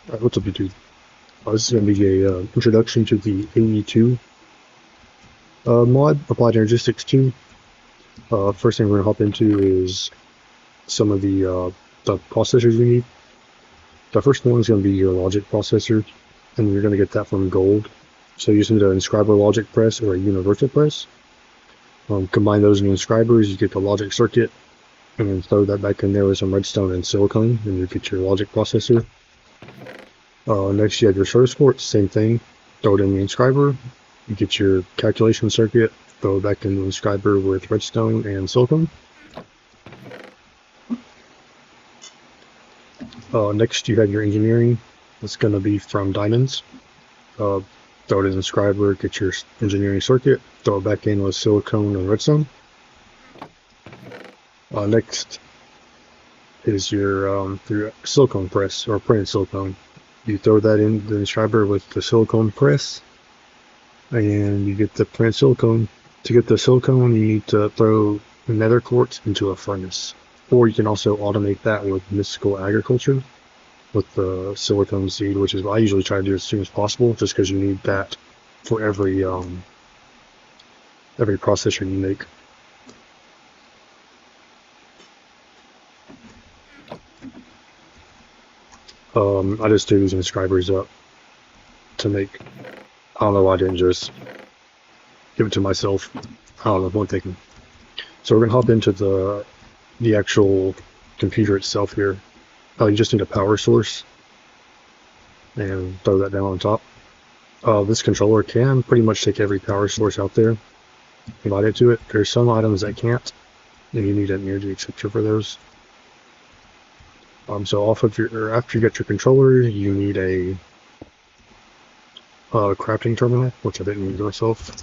What's up, YouTube? This is going to be a introduction to the AE2 mod, Applied Energistics 2. First thing we're going to hop into is some of the processors you need. The first one is going to be your logic processor, and you're going to get that from gold. So you just need an inscriber logic press or a universal press. Combine those in inscribers, you get the logic circuit, and then throw that back in there with some redstone and silicone, and you get your logic processor. Next you have your Certus Quartz, same thing, throw it in the inscriber, you get your calculation circuit, throw it back in the inscriber with redstone and silicone. Next you have your engineering, it's going to be from diamonds. Throw it in the inscriber, get your engineering circuit, throw it back in with silicone and redstone. Next is your silicone press, or printed silicone. You throw that in the inscriber with the silicone press, and you get the printed silicone. To get the silicone, you need to throw nether quartz into a furnace. Or you can also automate that with mystical agriculture with the silicone seed, which is what I usually try to do as soon as possible, just because you need that for every processor you make. I just do these inscribers up to make. I don't know why I didn't just give it to myself. I don't know, one thing. So we're gonna hop into the actual computer itself here. You just need a power source and throw that down on top. This controller can pretty much take every power source out there, invite it to it. There's some items that can't, and you need an energy acceptor for those. So after you get your controller, you need a crafting terminal, which I didn't use myself.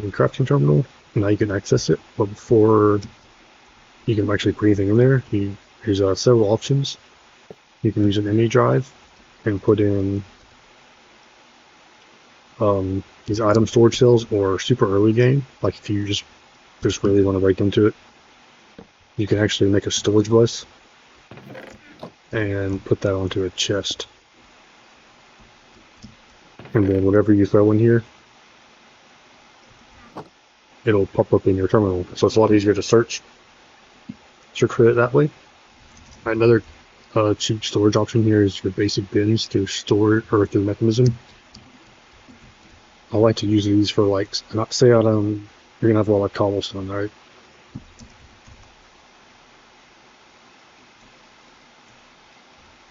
Crafting terminal, now you can access it, but before you can actually put anything in there, there's several options. You can use an ME drive and put in these item storage cells, or super early game, like if you just really want to break into it, you can actually make a storage bus and put that onto a chest, and then whatever you throw in here, it'll pop up in your terminal. So it's a lot easier to search for it that way. Another cheap storage option here is your basic bins through through mechanism. I like to use these for, like, say you're gonna have a lot of cobblestone, right?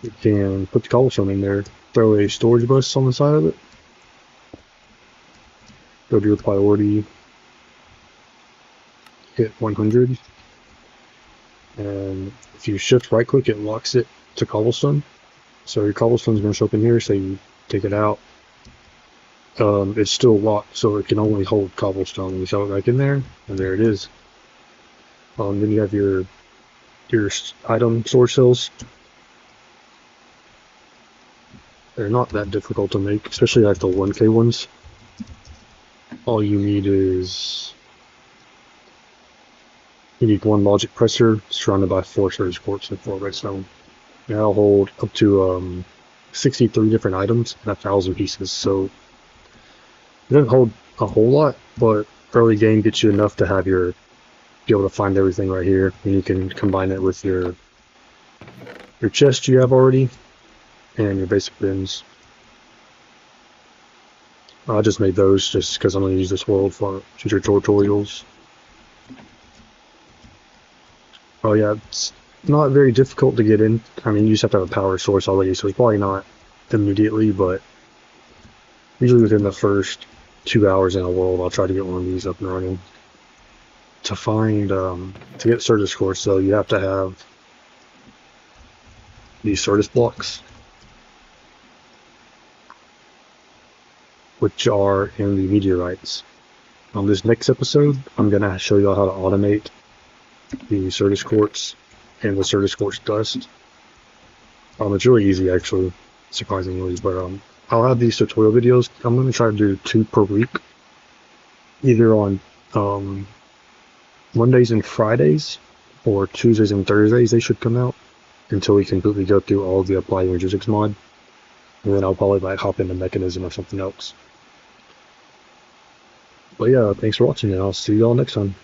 You can put the cobblestone in there, throw a storage bus on the side of it, go to your priority, hit 100, and if you shift right click, it locks it to cobblestone. So your cobblestone's going to show up in here, so you take it out. It's still locked, so it can only hold cobblestone. You throw it back in there, and there it is. Then you have your item storage cells. They're not that difficult to make, especially like the 1K ones. All you need is one logic presser surrounded by 4 Certus quartz and 4 redstone. And that'll hold up to 63 different items and 1,000 pieces. So it doesn't hold a whole lot, but early game gets you enough to be able to find everything right here, and you can combine it with your chest you have already and your basic bins. I just made those just because I'm going to use this world for future tutorials. Oh yeah, it's not very difficult to get in. I mean, you just have to have a power source already, so it's probably not immediately, but usually within the first 2 hours in a world, I'll try to get one of these up and running. To get Certus quartz, though, you have to have these Certus blocks, which are in the meteorites. On this next episode, I'm going to show you how to automate the Certus quartz and the Certus quartz dust. It's really easy, actually, surprisingly, but I'll have these tutorial videos. I'm going to try to do 2 per week, either on Mondays and Fridays, or Tuesdays and Thursdays they should come out until we completely go through all the Applied Energistics mod. And then I'll probably like hop into Mechanism or something else. But yeah, thanks for watching, and I'll see you all next time.